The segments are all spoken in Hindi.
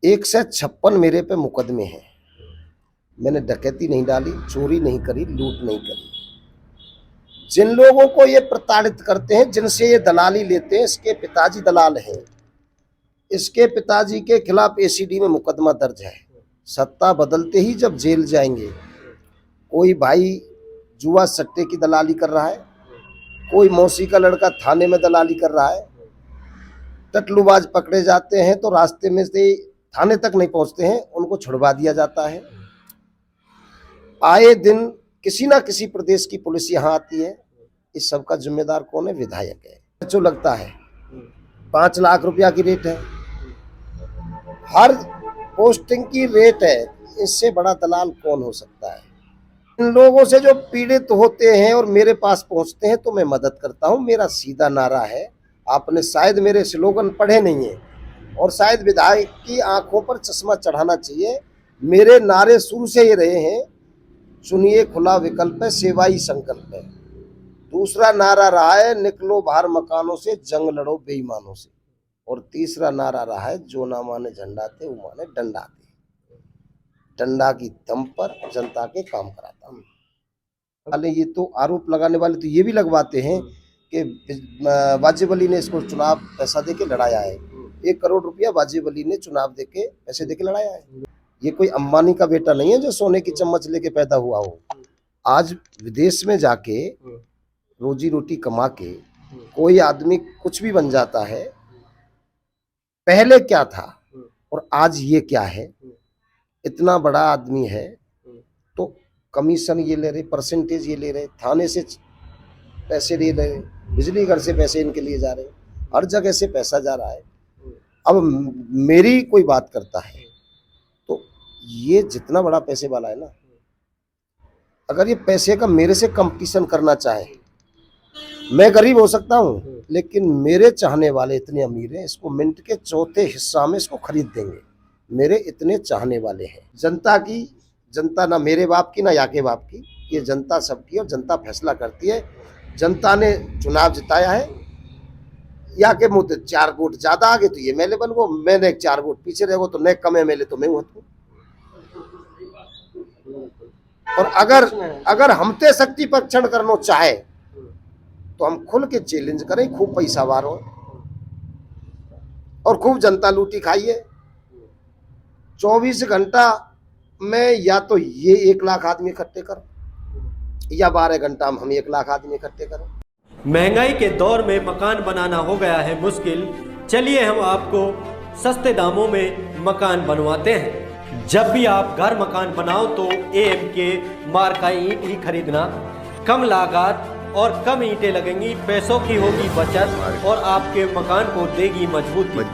156 मेरे पे मुकदमे हैं। मैंने डकैती नहीं डाली, चोरी नहीं करी, लूट नहीं करी। जिन लोगों को ये प्रताड़ित करते हैं, जिनसे ये दलाली लेते हैं, इसके पिताजी दलाल हैं। इसके पिताजी के खिलाफ एसीडी में मुकदमा दर्ज है। सत्ता बदलते ही जब जेल जाएंगे। कोई भाई जुआ सट्टे की दलाली कर रहा है, कोई मौसी का लड़का थाने में दलाली कर रहा है। टटलूबाज पकड़े जाते हैं तो रास्ते में से थाने तक नहीं पहुंचते हैं, उनको छुड़वा दिया जाता है। आए दिन किसी ना किसी प्रदेश की पुलिस यहाँ आती है। इस सब का जिम्मेदार कौन है? विधायक है। जो लगता है 5 लाख रुपया की रेट है, हर पोस्टिंग की रेट है। इससे बड़ा दलाल कौन हो सकता है? इन लोगों से जो पीड़ित होते हैं और मेरे पास पहुंचते हैं तो मैं मदद करता हूं। मेरा सीधा नारा है, आपने शायद मेरे स्लोगन पढ़े नहीं है और शायद विधायक की आंखों पर चश्मा चढ़ाना चाहिए। मेरे नारे शुरू से ये रहे हैं, सुनिए खुला विकल्प है, सेवा ही संकल्प है। दूसरा नारा रहा है, निकलो बाहर मकानों से, जंग लड़ो बेईमानों से। और तीसरा नारा रहा है, जो ना माने झंडा थे वो माने डंडा थे। डंडा की दम पर जनता के काम कराता हूँ। वाले ये तो आरोप लगाने वाले तो ये भी लगवाते हैं कि वाजिब अली ने इसको चुनाव पैसा दे के लड़ाया है। 1 करोड़ रुपया वाजिब अली ने चुनाव दे के पैसे दे के लड़ाया है। ये कोई अंबानी का बेटा नहीं है जो सोने की चम्मच लेके पैदा हुआ हो। आज विदेश में जाके रोजी रोटी कमा के कोई आदमी कुछ भी बन जाता है। पहले क्या था और आज ये क्या है? इतना बड़ा आदमी है तो कमीशन ये ले रहे, परसेंटेज ये ले रहे, थाने से पैसे ले रहे, बिजली घर से पैसे इनके लिए जा रहे, हर जगह से पैसा जा रहा है। अब मेरी कोई बात करता है तो ये जितना बड़ा पैसे वाला है ना, अगर ये पैसे का मेरे से कंपटीशन करना चाहे, मैं गरीब हो सकता हूँ लेकिन मेरे चाहने वाले इतने अमीर हैं, इसको मिनट के चौथे हिस्सा में इसको खरीद देंगे। मेरे इतने चाहने वाले हैं। जनता की, जनता ना मेरे बाप की ना या के बाप की, ये जनता सबकी और जनता फैसला करती है। जनता ने चुनाव जिताया है, या के मुद्दे 4 वोट ज्यादा आ गए तो ये एमएलए बन गो, मैंने 4 वोट पीछे रह गो तो नए कम एमएलए तो मैं हूँ। और अगर हमते शक्ति परीक्षण करना चाहे तो हम खुल के चैलेंज करें, खूब पैसा वारो और खूब जनता लूटी खाइए। 24 घंटा में या तो ये 1 लाख आदमी इकट्ठे कर, या 12 घंटा में हम 1 लाख आदमी इकट्ठे करें। महंगाई के दौर में मकान बनाना हो गया है मुश्किल। चलिए हम आपको सस्ते दामों में मकान बनवाते हैं। जब भी आप घर मकान बनाओ तो AMK मार्क का ईंट ही खरीदना। कम लागत और कम ईंटें लगेंगी, पैसों की होगी बचत और आपके मकान को देगी मजबूती।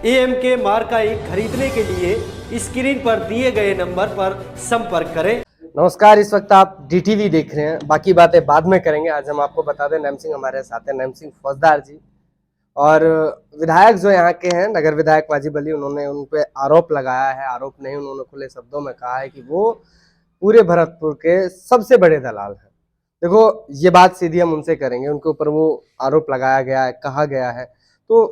AMK मार्क का ईंट खरीदने के लिए स्क्रीन पर दिए गए नंबर पर संपर्क करें। नमस्कार, इस वक्त आप DTV देख रहे हैं। बाकी बातें बाद में करेंगे। आज हम आपको बता दें, नैम सिंह हमारे साथ हैं, नैम सिंह फौजदार जी। और विधायक जो यहाँ के हैं, नगर विधायक वाजिब अली, उन्होंने उन पे आरोप लगाया है। आरोप नहीं, उन्होंने खुले शब्दों में कहा है कि वो पूरे भरतपुर के सबसे बड़े दलाल हैं। देखो, ये बात सीधी हम उनसे करेंगे। उनके ऊपर वो आरोप लगाया गया है, कहा गया है, तो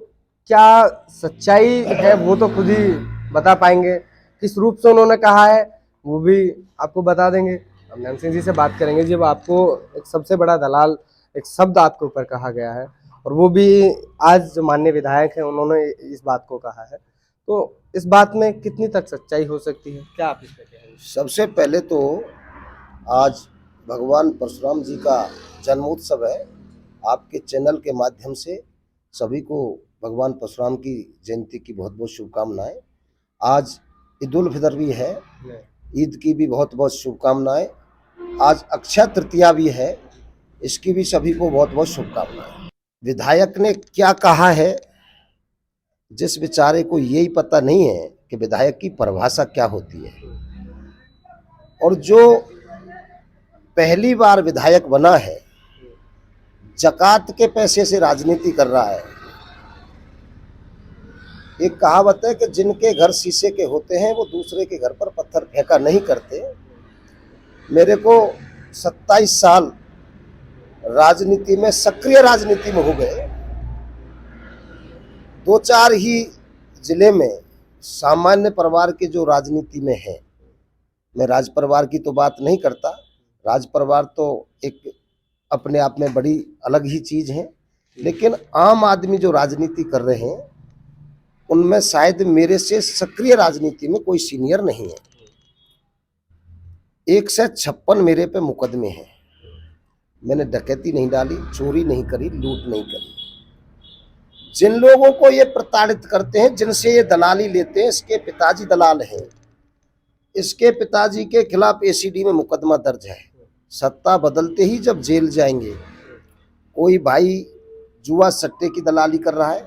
क्या सच्चाई है वो तो खुद ही बता पाएंगे। किस रूप से उन्होंने कहा है वो भी आपको बता देंगे। हम नैम सिंह जी से बात करेंगे। जब आपको एक सबसे बड़ा दलाल एक शब्द आपके ऊपर कहा गया है और वो भी आज जो माननीय विधायक हैं उन्होंने इस बात को कहा है, तो इस बात में कितनी तक सच्चाई हो सकती है? क्या आप इस पर कहेंगे? सबसे पहले तो आज भगवान परशुराम जी का जन्मोत्सव है। आपके चैनल के माध्यम से सभी को भगवान परशुराम की जयंती की बहुत बहुत शुभकामनाएं। आज ईद उल फितर भी है, ईद की भी बहुत बहुत शुभकामनाएं। आज अक्षय तृतीया भी है, इसकी भी सभी को बहुत बहुत शुभकामनाएं। विधायक ने क्या कहा है, जिस बेचारे को यही पता नहीं है कि विधायक की परिभाषा क्या होती है। और जो पहली बार विधायक बना है, जकात के पैसे से राजनीति कर रहा है। एक कहावत है कि जिनके घर शीशे के होते हैं वो दूसरे के घर पर पत्थर फेंका नहीं करते। मेरे को 27 साल राजनीति में, सक्रिय राजनीति में हो गए। 2-4 ही जिले में सामान्य परिवार के जो राजनीति में है, मैं राज परिवार की तो बात नहीं करता, राज परिवार तो एक अपने आप में बड़ी अलग ही चीज है, लेकिन आम आदमी जो राजनीति कर रहे हैं उनमें शायद मेरे से सक्रिय राजनीति में कोई सीनियर नहीं है। 156 मेरे पे मुकदमे हैं। मैंने डकैती नहीं डाली, चोरी नहीं करी, लूट नहीं करी। जिन लोगों को ये प्रताड़ित करते हैं, जिनसे ये दलाली लेते हैं, इसके पिताजी दलाल हैं। इसके पिताजी के खिलाफ एसीडी में मुकदमा दर्ज है। सत्ता बदलते ही जब जेल जाएंगे, कोई भाई जुआ सट्टे की दलाली कर रहा है,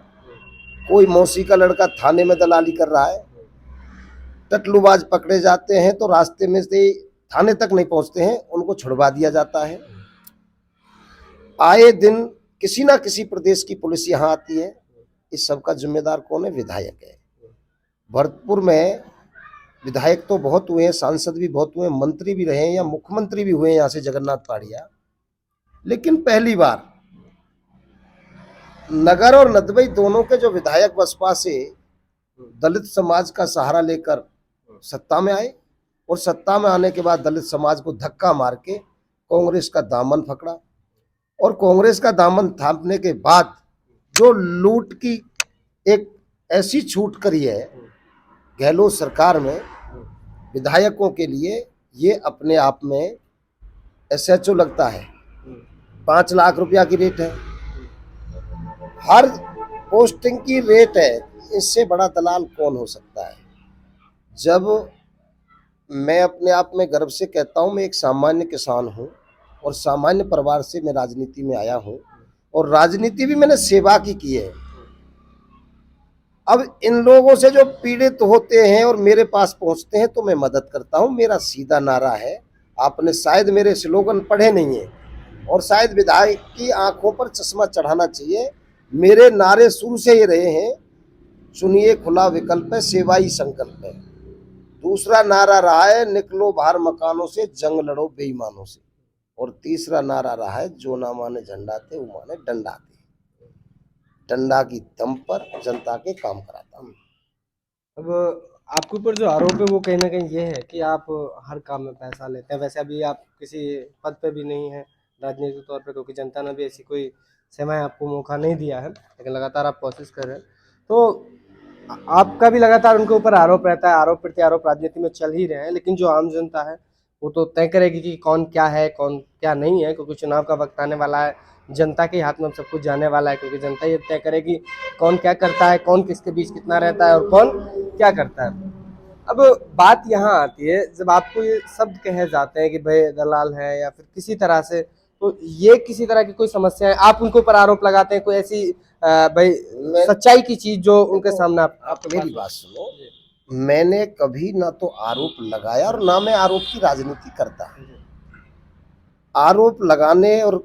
कोई मौसी का लड़का थाने में दलाली कर रहा है, टटलूबाज पकड़े जाते हैं तो रास्ते में से थाने तक नहीं पहुंचते हैं, उनको छुड़वा दिया जाता है। आए दिन किसी ना किसी प्रदेश की पुलिस यहाँ आती है। इस सब का जिम्मेदार कौन है? विधायक है। भरतपुर में विधायक तो बहुत हुए हैं, सांसद भी बहुत हुए हैं, मंत्री भी रहे हैं या मुख्यमंत्री भी हुए हैं यहाँ से जगन्नाथ पाड़िया, लेकिन पहली बार नगर और नदबई दोनों के जो विधायक बसपा से दलित समाज का सहारा लेकर सत्ता में आए और सत्ता में आने के बाद दलित समाज को धक्का मार के कांग्रेस का दामन पकड़ा और कांग्रेस का दामन थामने के बाद जो लूट की एक ऐसी छूट करी है गहलोत सरकार में विधायकों के लिए, ये अपने आप में एसएचओ लगता है। 5 लाख रुपया की रेट है, हर पोस्टिंग की रेट है। इससे बड़ा दलाल कौन हो सकता है? जब मैं अपने आप में गर्व से कहता हूँ मैं एक सामान्य किसान हूँ और सामान्य परिवार से मैं राजनीति में आया हूँ और राजनीति भी मैंने सेवा की है। अब इन लोगों से जो पीड़ित होते हैं और मेरे पास पहुंचते हैं तो मैं मदद करता हूं। मेरा सीधा नारा है, आपने शायद मेरे स्लोगन पढ़े नहीं है और शायद विधायक की आंखों पर चश्मा चढ़ाना चाहिए। मेरे नारे शुरू से ये रहे हैं, चुनिए खुला विकल्प है, सेवा ही संकल्प है। दूसरा नारा रहा है, निकलो बाहर मकानों से, जंग लड़ो बेईमानों से। और तीसरा नारा रहा है, जो ना माने झंडा थे वो माने डंडा थे। डंडा की दम पर जनता के काम कराता हूँ। अब आपके ऊपर जो आरोप है वो कहीं ना कहीं ये है कि आप हर काम में पैसा लेते हैं। वैसे अभी आप किसी पद पे भी नहीं है राजनीतिक तौर पे, क्योंकि जनता ने भी ऐसी कोई समय आपको मौका नहीं दिया है, लेकिन लगातार आप कोशिश कर रहे हैं। तो आपका भी लगातार उनके ऊपर आरोप रहता है, आरोप प्रत्यारोप राजनीति में चल ही रहे हैं, लेकिन जो आम जनता है वो तो तय करेगी कि कौन क्या है कौन क्या नहीं है, क्योंकि चुनाव का वक्त आने वाला है। जनता के हाथ में अब सब कुछ जाने वाला है, क्योंकि जनता ये तय करेगी कौन क्या करता है, कौन किसके बीच कितना रहता है और कौन क्या करता है। अब बात यहाँ आती है, जब आपको ये शब्द कहे जाते हैं कि भाई दलाल है या फिर किसी तरह से, तो ये किसी तरह की कोई समस्या है, आप उनके ऊपर आरोप लगाते हैं, कोई ऐसी भाई सच्चाई की चीज जो उनके सामने आप मेरी बात सुनो, मैंने कभी ना तो आरोप लगाया और ना मैं आरोप की राजनीति करता। आरोप लगाने और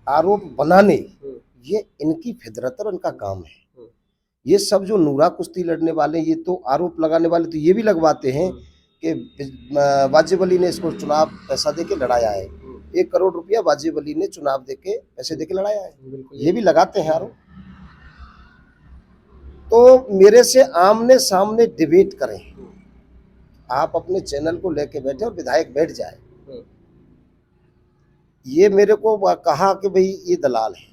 आरोप बनाने ये इनकी फितरत और इनका काम है। ये सब जो नूरा कुश्ती लड़ने वाले, ये तो आरोप लगाने वाले तो ये भी लगवाते हैं कि वाजिब अली ने इसको चुनाव पैसा देके लड़ाया है। 1 करोड़ रुपया वाजिब अली ने चुनाव देके पैसे देके लड़ाया है, ये भी लगाते हैं आरोप। तो मेरे से आमने सामने डिबेट करें, आप अपने चैनल को लेके बैठे और विधायक बैठ जाए। ये मेरे को कहा कि भाई ये दलाल है,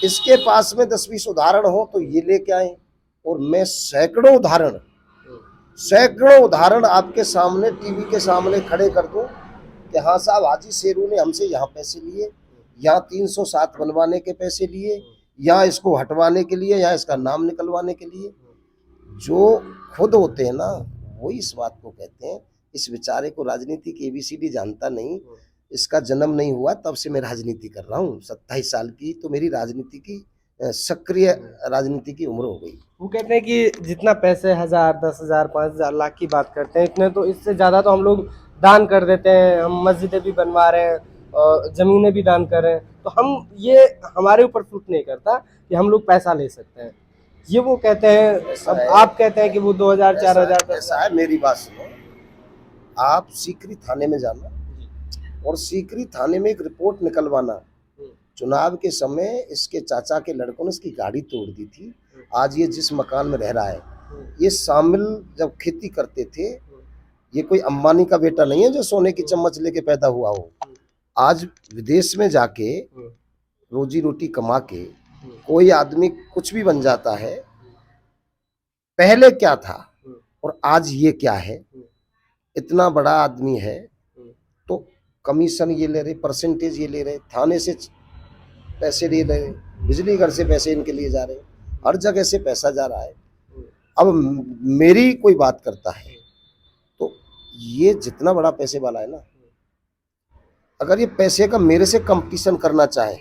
इसके पास में 10-20 उदाहरण हो तो ये लेके आए और मैं सैकड़ों उदाहरण आपके सामने टीवी के सामने खड़े कर दूं कि हाँ साहब, हाजी शेरू ने हमसे यहाँ पैसे लिए, यहाँ 307 बनवाने के पैसे लिए, यहाँ इसको हटवाने के लिए, यहाँ इसका नाम निकलवाने के लिए। जो खुद होते हैं ना वही इस बात को कहते हैं। इस बेचारे को राजनीति की ABCD जानता नहीं, इसका जन्म नहीं हुआ तब से मैं राजनीति कर रहा हूँ। 27 साल की तो मेरी राजनीति की सक्रिय राजनीति की उम्र हो गई। वो कहते हैं कि जितना पैसे 1000, 10,000, 5,000, लाख की बात करते हैं, इतने तो इससे ज़्यादा तो हम लोग दान कर देते हैं। हम मस्जिदें भी बनवा रहे हैं और ज़मीनें भी दान कर रहे हैं, तो हम ये हमारे ऊपर सूट नहीं करता कि हम लोग पैसा ले सकते हैं, ये वो कहते हैं। अब आप कहते हैं कि वो 2,000, 4,000 ऐसा है। मेरी बात सुनो, आप सीकरी थाने में जाना और सीकरी थाने में एक रिपोर्ट निकलवाना, चुनाव के समय इसके चाचा के लड़कों ने इसकी गाड़ी तोड़ दी थी आज ये जिस मकान में रह रहा है, ये शामिल जब खेती करते थे, ये कोई अंबानी का बेटा नहीं है जो सोने की चम्मच लेके पैदा हुआ हो। आज विदेश में जाके रोजी रोटी कमा के कोई आदमी कुछ भी बन जाता है। पहले क्या था और आज ये क्या है? इतना बड़ा आदमी है तो कमीशन ये ले रहे, परसेंटेज ये ले रहे, थाने से पैसे ले रहे, बिजली घर से पैसे इनके लिए जा रहे, हर जगह से पैसा जा रहा है। अब मेरी कोई बात करता है तो ये जितना बड़ा पैसे वाला है ना, अगर ये पैसे का मेरे से कंपटीशन करना चाहे,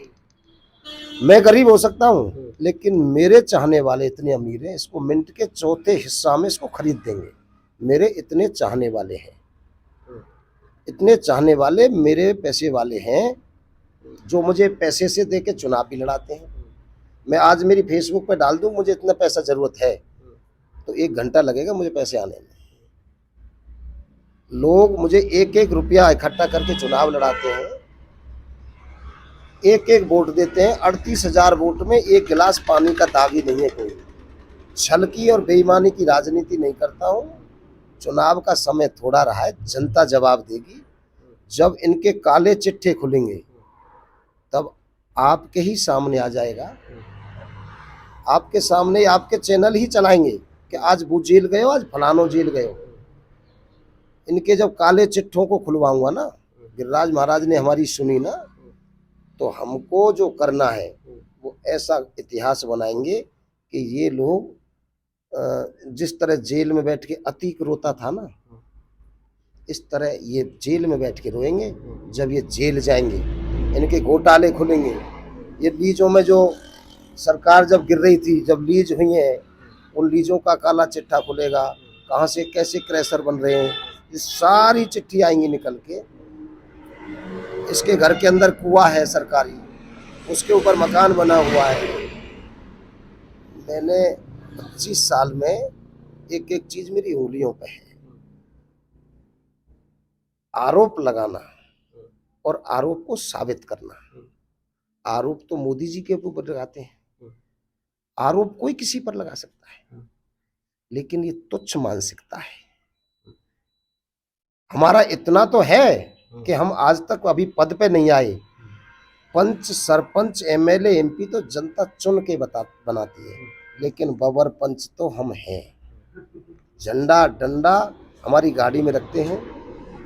मैं गरीब हो सकता हूँ लेकिन मेरे चाहने वाले इतने अमीर हैं, इसको मिनट के चौथे हिस्सा में इसको खरीद देंगे। मेरे इतने चाहने वाले हैं, इतने चाहने वाले मेरे पैसे वाले हैं जो मुझे पैसे से दे के चुनाव भी लड़ाते हैं। मैं आज मेरी फेसबुक पे डाल दूं मुझे इतना पैसा जरूरत है तो 1 घंटा लगेगा मुझे पैसे आने में। लोग मुझे 1-1 रुपया इकट्ठा करके चुनाव लड़ाते हैं, 1-1 वोट देते हैं। 38,000 वोट में 1 गिलास पानी का दाग ही नहीं है। कोई छल की और बेईमानी की राजनीति नहीं करता हूँ। चुनाव का समय थोड़ा रहा है, जनता जवाब देगी। जब इनके काले चिट्ठे खुलेंगे तब आपके ही सामने आ जाएगा, आपके सामने आपके चैनल ही चलाएंगे कि आज वो जेल गए हो, आज फलानो जेल गए हो। इनके जब काले चिट्ठों को खुलवाऊंगा ना, गिरिराज महाराज ने हमारी सुनी ना, तो हमको जो करना है वो ऐसा इतिहास बनाएंगे कि ये लोग जिस तरह जेल में बैठ के अतीक रोता था ना, इस तरह ये जेल में बैठ के रोएंगे। जब ये जेल जाएंगे, इनके घोटाले खुलेंगे। ये लीजों में जो सरकार जब गिर रही थी, जब लीज हुई है, उन लीजों का काला चिट्ठा खुलेगा। कहाँ से कैसे क्रैशर बन रहे हैं, ये सारी चिट्ठी आएंगी निकल के। इसके घर के अंदर कुआं है सरकारी, उसके ऊपर मकान बना हुआ है। मैंने 25 साल में एक एक चीज मेरी उंगलियों पे है। आरोप लगाना और आरोप को साबित करना। आरोप तो मोदी जी के ऊपर लगाते हैं, आरोप कोई किसी पर लगा सकता है, लेकिन ये तुच्छ मानसिकता है। हमारा इतना तो है कि हम आज तक अभी पद पे नहीं आए। पंच, सरपंच, एमएलए, एमपी तो जनता चुन के बनाती है, लेकिन बबर पंच तो हम हैं। झंडा डंडा हमारी गाड़ी में रखते हैं,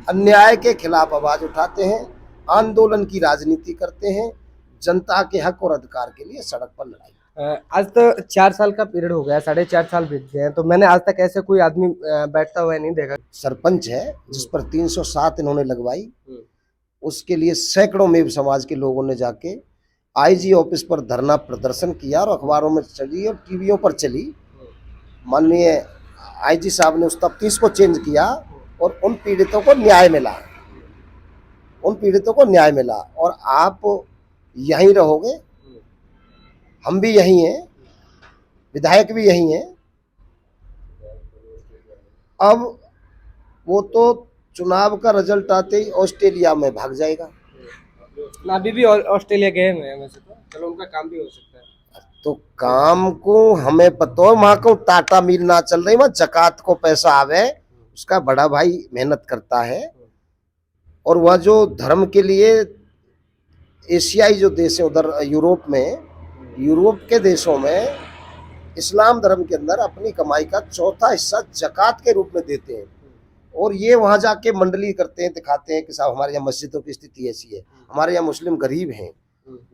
अन्याय के खिलाफ आवाज उठाते हैं, आंदोलन की राजनीति करते हैं, जनता के हक और अधिकार के लिए सड़क पर लड़ाई। आज तो 4 साल का पीरियड हो गया, 4.5 साल बीत गए हैं, तो मैंने आज तक ऐसे कोई आदमी बैठता हुआ नहीं देखा। सरपंच है जिस पर 307 इन्होंने लगवाई, उसके लिए सैकड़ों मेव समाज के लोगों ने जाके आईजी ऑफिस पर धरना प्रदर्शन किया और अखबारों में चली और टीवियों पर चली। माननीय आईजी साहब ने उस तफ्तीश को चेंज किया और उन पीड़ितों को न्याय मिला, उन पीड़ितों को न्याय मिला। और आप यहीं रहोगे, हम भी यहीं हैं, विधायक भी यहीं हैं। अब वो तो चुनाव का रिजल्ट आते ही ऑस्ट्रेलिया में भाग जाएगा। अभी भी ऑस्ट्रेलिया गए हुए हैं वैसे तो, चलो उनका काम भी हो सकता है। तो काम को हमें पता हो, वहां को टाटा मिल ना चल रही, वहां जकात को पैसा आवे, उसका बड़ा भाई मेहनत करता है। और वह जो धर्म के लिए एशियाई जो देश है उधर यूरोप में, यूरोप के देशों में इस्लाम धर्म के अंदर अपनी कमाई का 1/4 हिस्सा जकात के रूप में देते हैं। और ये वहां जाके मंडली करते हैं, दिखाते हैं कि साहब हमारे यहाँ मस्जिदों की स्थिति ऐसी है, हमारे यहाँ मुस्लिम गरीब हैं।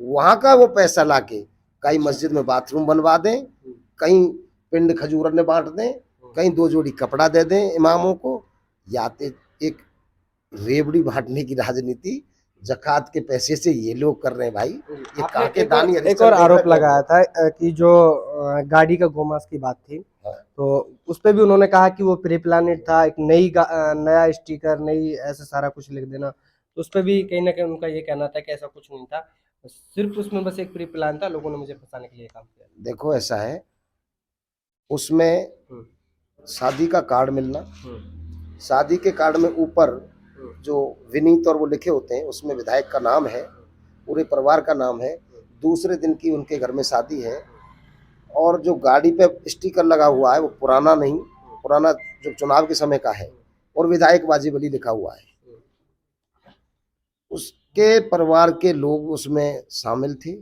वहां का वो पैसा लाके कहीं मस्जिद में बाथरूम बनवा दें, कहीं पिंड खजूर ने बांट दें, कहीं 2 जोड़ी कपड़ा दे दें इमामों को। या तो एक रेवड़ी बांटने की राजनीति जकात के पैसे से ये लोग कर रहे हैं भाई। ये काके दानी। एक और आरोप लगाया था कि जो गाड़ी का गोमांस की बात थी, तो उस पे भी उन्होंने कहा कि वो प्री प्लानिट था, एक नया स्टिकर, नई ऐसा सारा कुछ लिख देना। तो उस पे भी कहीं ना कहीं उनका ये कहना था कि ऐसा कुछ नहीं था, सिर्फ उसमें बस एक प्री प्लान था, लोगों ने मुझे फंसाने के लिए काम किया। देखो ऐसा है, उसमें शादी का कार्ड मिलना, शादी के कार्ड में ऊपर जो विनीत और वो लिखे होते हैं उसमें विधायक का नाम है, पूरे परिवार का नाम है। दूसरे दिन की उनके घर में शादी है और जो गाड़ी पे स्टिकर लगा हुआ है वो पुराना नहीं, पुराना जो चुनाव के समय का है, और विधायक वाजिब अली लिखा हुआ है। उसके परिवार के लोग उसमें शामिल थे,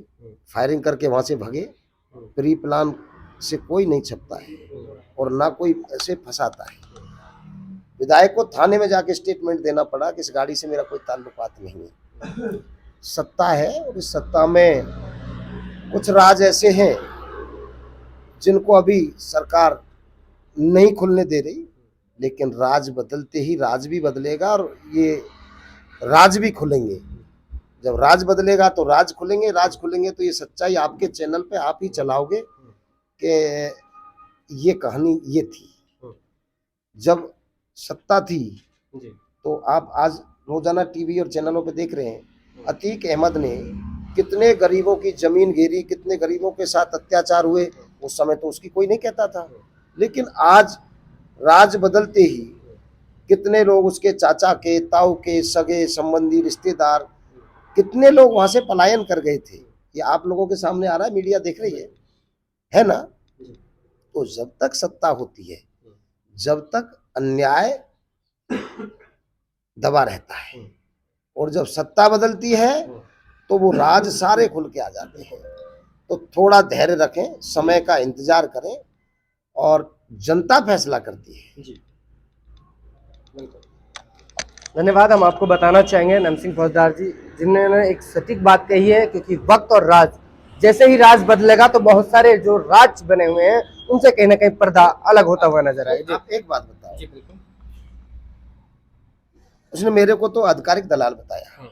फायरिंग करके वहां से भगे। प्री प्लान से कोई नहीं छपता है और ना कोई ऐसे फंसाता है। विधायक को थाने में जाके स्टेटमेंट देना पड़ा कि इस गाड़ी से मेरा कोई ताल्लुकात नहीं है। सत्ता है और इस सत्ता में कुछ राज ऐसे हैं जिनको अभी सरकार नहीं खुलने दे रही, लेकिन राज बदलते ही राज भी बदलेगा और ये राज भी खुलेंगे। जब राज बदलेगा तो राज खुलेंगे, राज खुलेंगे तो ये सच्चाई आपके चैनल पे आप ही चलाओगे कि ये कहानी ये थी। जब सत्ता थी तो आप आज रोजाना टीवी और चैनलों पे देख रहे हैं अतीक अहमद ने कितने गरीबों की जमीन घेरी, कितने गरीबों के साथ अत्याचार हुए। उस समय तो उसकी कोई नहीं कहता था, लेकिन आज राज बदलते ही कितने लोग उसके चाचा के, ताऊ के, सगे संबंधी, रिश्तेदार, कितने लोग वहां से पलायन कर गए थे। ये आप लोगों के सामने आ रहा है, मीडिया देख रही है ना। तो जब तक सत्ता होती है, जब तक अन्याय दबा रहता है, और जब सत्ता बदलती है तो वो राज सारे खुल के आ जाते हैं। तो थोड़ा धैर्य रखें, समय का इंतजार करें, और जनता फैसला करती है। जी धन्यवाद। हम आपको बताना चाहेंगे नैम सिंह फौजदार जी, जिन्होंने एक सटीक बात कही है, क्योंकि वक्त और राज, जैसे ही राज बदलेगा तो बहुत सारे जो राज बने हुए हैं उनसे कहीं ना कहीं पर्दा अलग होता हुआ नजर आएगा। आप एक बात बताओ। जी बिल्कुल। उसने मेरे को तो आधिकारिक दलाल बताया।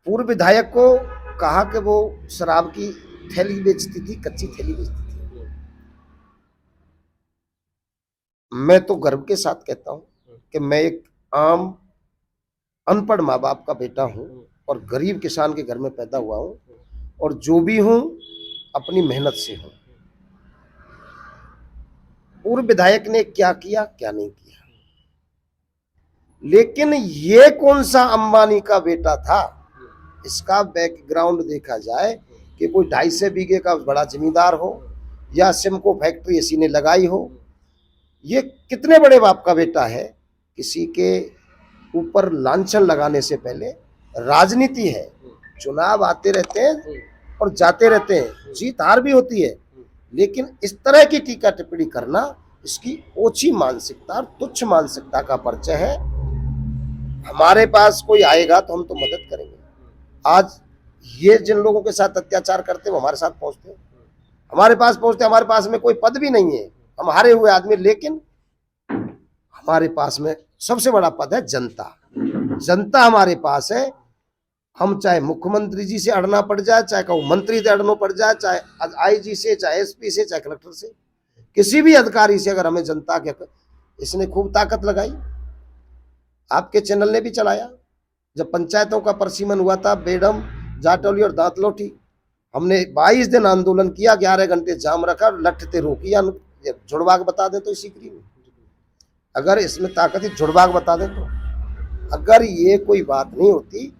पूर्व विधायक को कहा कि वो शराब की थैली बेचती थी, कच्ची थैली बेचती थी। मैं तो गर्व के साथ कहता हूं कि मैं एक आम अनपढ़ माँ बाप का बेटा हूं और गरीब किसान के घर में पैदा हुआ हूं, और जो भी हूं अपनी मेहनत से हूं। पूर्व विधायक ने क्या किया क्या नहीं किया, लेकिन ये कौन सा अंबानी का बेटा था, इसका बैकग्राउंड देखा जाए कि कोई 250 बीघे का बड़ा जमींदार हो, या सिमको फैक्ट्री इसी ने लगाई हो। ये कितने बड़े बाप का बेटा है। किसी के ऊपर लांछन लगाने से पहले राजनीति है, चुनाव आते रहते हैं और जाते रहते हैं, जीत हार भी होती है, लेकिन इस तरह की टीका टिप्पणी करना इसकी ओछी मानसिकता और तुच्छ मानसिकता का परिचय है। हमारे पास कोई आएगा तो हम तो मदद करेंगे। आज ये जिन लोगों के साथ अत्याचार करते हैं वो हमारे साथ पहुंचते हैं, हमारे पास पहुंचते। हमारे पास में कोई पद भी नहीं है, हम हारे हुए आदमी, लेकिन हमारे पास में सबसे बड़ा पद है जनता। जनता हमारे पास है। हम चाहे मुख्यमंत्री जी से अड़ना पड़ जाए, चाहे कहूँ मंत्री से अड़ना पड़ जाए, चाहे आईजी से, चाहे एसपी से, चाहे कलेक्टर से, किसी भी अधिकारी से अगर हमें जनता के, इसने खूब ताकत लगाई। आपके चैनल ने भी चलाया। जब पंचायतों का परसीमन हुआ था, बेडम, जाटौली और दांतलोटी, हमने 22 दिन आंदोलन किया, 11 घंटे जाम रखा, लठते रोकी। जुड़वाग बता दें तो इसी क्रीम, अगर इसमें ताकत है जुड़वाग बता दें तो, अगर ये कोई बात नहीं होती,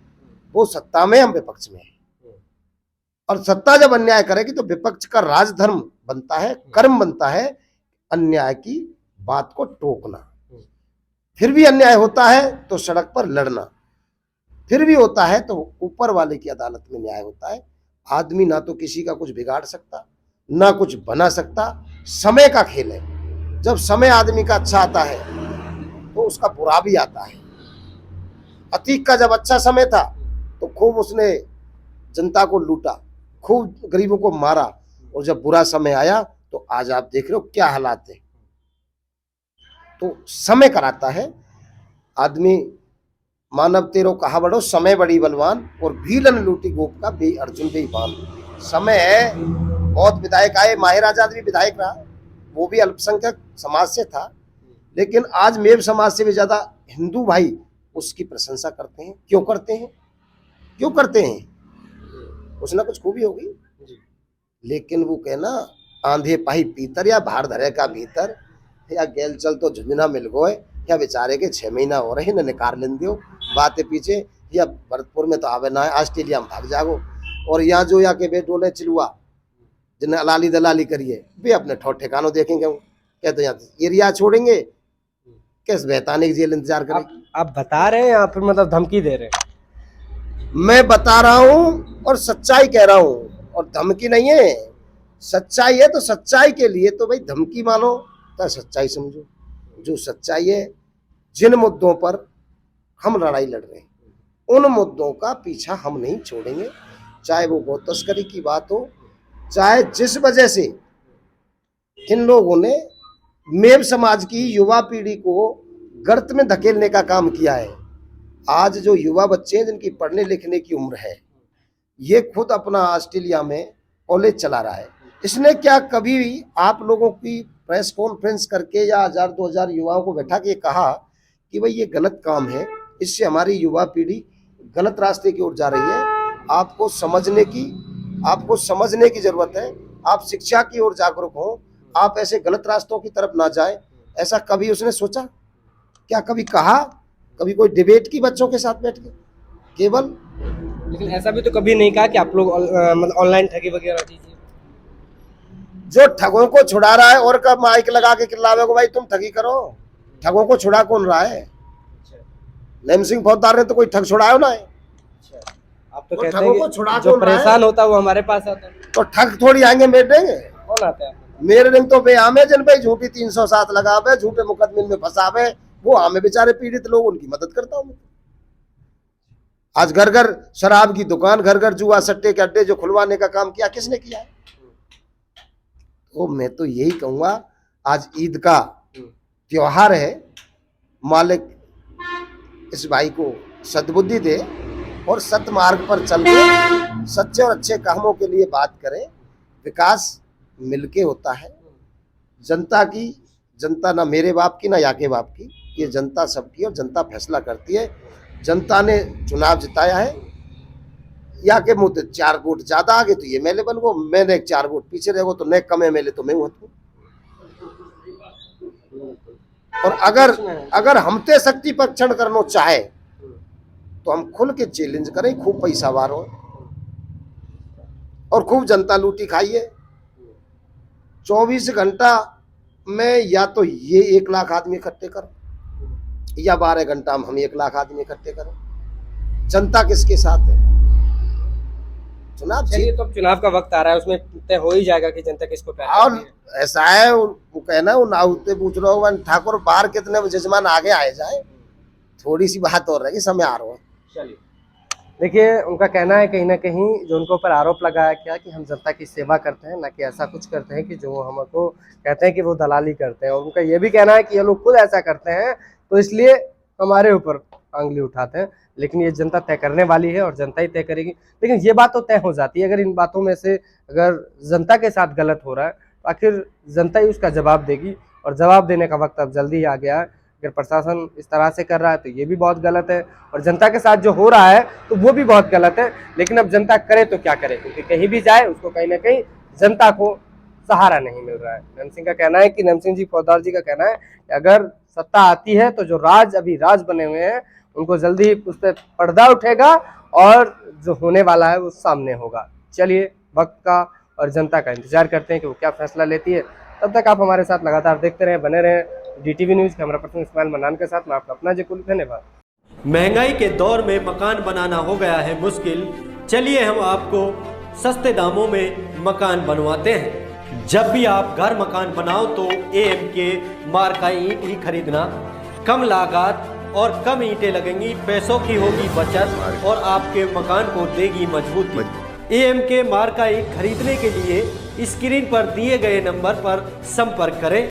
वो सत्ता में हम विपक्ष में है, और सत्ता जब अन्याय करेगी तो विपक्ष का राजधर्म बनता है, कर्म बनता है अन्याय की बात को टोकना। फिर भी अन्याय होता है तो सड़क पर लड़ना, फिर भी होता है तो ऊपर वाले की अदालत में न्याय होता है। आदमी ना तो किसी का कुछ बिगाड़ सकता, ना कुछ बना सकता, समय का खेल है। जब समय आदमी का अच्छा आता है तो उसका बुरा भी आता है। अतीक का जब अच्छा समय था तो खूब उसने जनता को लूटा, खूब गरीबों को मारा, और जब बुरा समय आया तो आज आप देख रहे हो क्या हालात है। तो समय कराता है। आदमी मानव तेरो कहा बड़ो, समय बड़ी बलवान, और भीलन लूटी गोप का बे अर्जुन बेईमान। समय है। बहुत विधायक आए, माहिर आजाद भी विधायक रहा, वो भी अल्पसंख्यक समाज से था, लेकिन आज मेव समाज से भी ज्यादा हिंदू भाई उसकी प्रशंसा करते हैं। क्यों करते हैं? क्यों करते हैं? कुछ ना कुछ खूबी होगी। लेकिन वो कहना आंधे पाही पीतर, या भार धरे का भीतर, या गेल चल तो झुंझुना मिल गए, या बेचारे के 6 महीना हो रहे न निकार लें दियो बातें पीछे, या भरतपुर में तो आवे ना है, ऑस्ट्रेलिया में भाग जागो, और यहाँ जो या के बेटोले चिलुआ जिन्हें अलाली दलाली करिए वे अपने ठौर ठिकानों देखेंगे। वो कहते यहाँ एरिया छोड़ेंगे, किस बेताने की जेल इंतजार करें। आप बता रहे हैं या फिर मतलब धमकी दे रहे हैं? मैं बता रहा हूं और सच्चाई कह रहा हूं, और धमकी नहीं है, सच्चाई है। तो सच्चाई के लिए तो भाई धमकी मानो तो सच्चाई समझो। जो सच्चाई है, जिन मुद्दों पर हम लड़ाई लड़ रहे हैं उन मुद्दों का पीछा हम नहीं छोड़ेंगे, चाहे वो गौ तस्करी की बात हो, चाहे जिस वजह से इन लोगों ने मेव समाज की युवा पीढ़ी को गर्त में धकेलने का काम किया है। आज जो युवा बच्चे हैं जिनकी पढ़ने लिखने की उम्र है, ये खुद अपना ऑस्ट्रेलिया में कॉलेज चला रहा है। इसने क्या कभी आप लोगों की प्रेस कॉन्फ्रेंस करके या 1000-2000 युवाओं को बैठा के कहा कि भाई ये गलत काम है, इससे हमारी युवा पीढ़ी गलत रास्ते की ओर जा रही है, आपको समझने की जरूरत है, आप शिक्षा की ओर जागरूक हो, आप ऐसे गलत रास्तों की तरफ ना जाए, ऐसा कभी उसने सोचा? क्या कभी कहा? कभी कोई डिबेट की बच्चों के साथ बैठ के केवल? लेकिन ऐसा भी तो कभी नहीं कहा कि आप लोग मतलब ऑनलाइन ठगी वगैरह कीजिए। जो ठगों को छुड़ा रहा है और कब माइक लगा के चिल्लावे को भाई तुम ठगी करो, ठगों को छुड़ा कौन रहा है? नैम सिंह फौजदार ने तो कोई ठग छुड़ाया ना है। आप तो वो कहते ठगों हैं को कि छुड़ा जो कौन रहा है? परेशान होता है वो हमारे पास आता है। तो ठग थोड़ी आएंगे मेरे देंगे? कौन आता है? मेरे रिंग तो बेआमे जिन पे झूठी 307 लगावे, झूठे मुकदमे में फंसावे, वो हमें बेचारे पीड़ित लोग, उनकी मदद करता हूं। आज घर घर शराब की दुकान, घर घर जुआ सट्टे के अड्डे जो खुलवाने का काम किया, किसने किया है? तो मैं तो यही कहूंगा, आज ईद का त्योहार है, मालिक इस भाई को सद्बुद्धि दे और सत्य मार्ग पर चल के सच्चे और अच्छे कामों के लिए बात करें। विकास मिलके होता है। जनता ना मेरे बाप की ना या के बाप की, ये जनता सबकी, और जनता फैसला करती है। जनता ने चुनाव जिताया है, या के मुँह 4 वोट ज्यादा आ गए तो ये एमएलए बन गो, मैंने 4 वोट पीछे रह गो तो मैं कम एमएलए तो मैं हूँ। और अगर हमते शक्ति परीक्षण करना चाहे तो हम खुल के चैलेंज करें, खूब पैसा वारो और खूब जनता लूटी खाइए। 24 घंटा में या तो ये 1 लाख आदमी इकट्ठे करो, या 12 घंटा में हम 1 लाख आदमी इकट्ठे करें। जनता किसके साथ है? चुनाव चलिए, तो चुनाव का वक्त आ रहा है, उसमें तय हो ही जाएगा कि जनता किसको प्यार और करती है। ऐसा है, वो कहना वो नाउते पूछ रहा हो ठाकुर बाहर कितने जजमान आगे आए जाए, थोड़ी सी बात और रहेगी, समय आ रहा है। चलिए, देखिए, उनका कहना है कहीं ना कहीं जो उनके ऊपर आरोप लगाया क्या कि हम जनता की सेवा करते हैं, ना कि ऐसा कुछ करते हैं कि जो हमको कहते हैं कि वो दलाली करते हैं। और उनका ये भी कहना है कि ये लोग खुद ऐसा करते हैं तो इसलिए हमारे ऊपर उंगली उठाते हैं। लेकिन ये जनता तय करने वाली है और जनता ही तय करेगी। लेकिन ये बात तो तय हो जाती है, अगर इन बातों में से अगर जनता के साथ गलत हो रहा है तो आखिर जनता ही उसका जवाब देगी, और जवाब देने का वक्त अब जल्दी ही आ गया है। अगर प्रशासन इस तरह से कर रहा है तो ये भी बहुत गलत है, और जनता के साथ जो हो रहा है तो वो भी बहुत गलत है। लेकिन अब जनता करे तो क्या करे, क्योंकि कहीं भी जाए उसको कहीं ना कहीं जनता को सहारा नहीं मिल रहा है। नैम सिंह का कहना है कि नैम सिंह जी फौजदार जी का कहना है कि अगर सत्ता आती है तो जो अभी राज बने हुए हैं उनको जल्दी ही उस पर पर्दा उठेगा, और जो होने वाला है वो सामने होगा। चलिए, वक्त का और जनता का इंतजार करते हैं कि वो क्या फैसला लेती है। तब तक आप हमारे साथ लगातार देखते रहें, बने रहें DTV news. Camera person Ismail Mannan के साथ मैं आपका अपना जयकुल। धन्यवाद। महंगाई के दौर में मकान बनाना हो गया है मुश्किल, चलिए हम आपको सस्ते दामों में मकान बनवाते हैं। जब भी आप घर मकान बनाओ तो AMK मार्क का ईंट ही खरीदना। कम लागत और कम ईंटें लगेंगी, पैसों की होगी बचत और आपके मकान को देगी मजबूती। AMK मार्क का ईंट खरीदने के लिए स्क्रीन पर दिए गए नंबर पर संपर्क करें।